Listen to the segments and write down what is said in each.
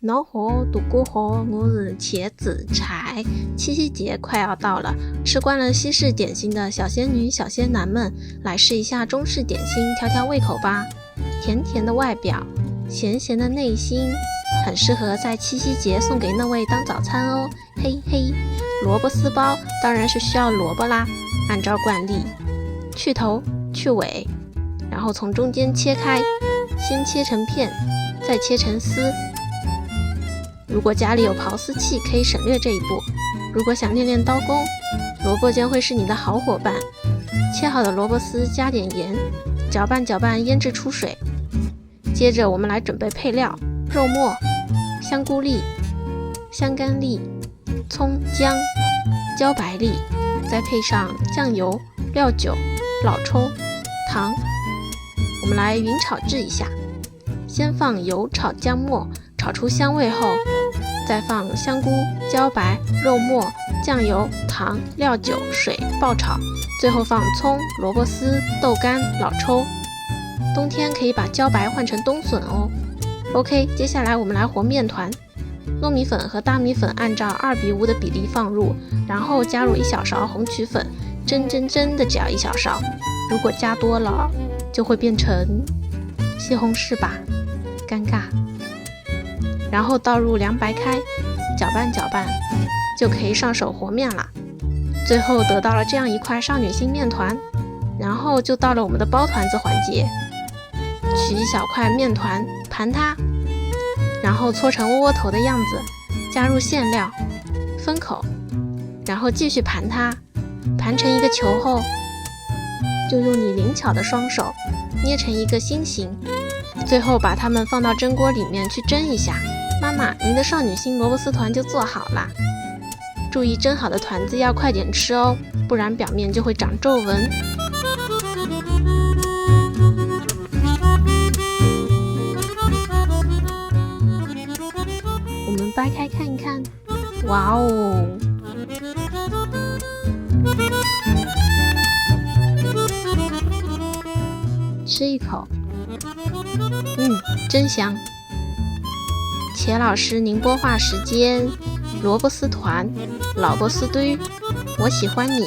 侬好，大家好，我是茄子柴。七夕节快要到了，吃惯了西式点心的小仙女、小仙男们，来试一下中式点心，调调胃口吧。甜甜的外表，咸咸的内心，很适合在七夕节送给那位当早餐哦。嘿嘿，萝卜丝包当然是需要萝卜啦。按照惯例，去头去尾，然后从中间切开，先切成片，再切成丝。如果家里有刨丝器，可以省略这一步。如果想练练刀工，萝卜将会是你的好伙伴。切好的萝卜丝加点盐，搅拌搅拌，腌制出水。接着我们来准备配料：肉末、香菇粒、香干粒、葱姜、茭白粒，再配上酱油、料酒、老抽、糖。我们来匀炒制一下，先放油炒姜末，炒出香味后，再放香菇、茭白、肉末、酱油、糖、料酒、水爆炒，最后放葱、萝卜丝、豆干、老抽。冬天可以把茭白换成冬笋哦。OK， 接下来我们来和面团。糯米粉和大米粉按照2:5的比例放入，然后加入1小勺红曲粉，真的只要1小勺。如果加多了，就会变成西红柿吧，尴尬。然后倒入凉白开，搅拌搅拌，就可以上手和面啦。最后得到了这样一块少女心面团，然后就到了我们的包团子环节。取一小块面团，盘它，然后搓成窝窝头的样子，加入馅料，封口，然后继续盘它，盘成一个球后，就用你灵巧的双手捏成一个心形，最后把它们放到蒸锅里面去蒸一下。妈妈，您的少女心萝卜丝团就做好啦！注意蒸好的团子要快点吃哦，不然表面就会长皱纹。我们掰开看一看，哇哦！吃一口，真香。茄老师宁波话时间：萝卜丝团、老卜丝堆。我喜欢你，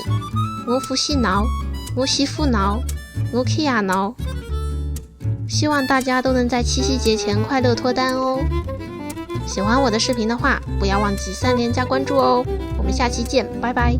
我福喜挠，我媳妇挠，我 Kia 挠。希望大家都能在七夕节前快乐脱单哦！喜欢我的视频的话，不要忘记3连加关注哦！我们下期见，拜拜。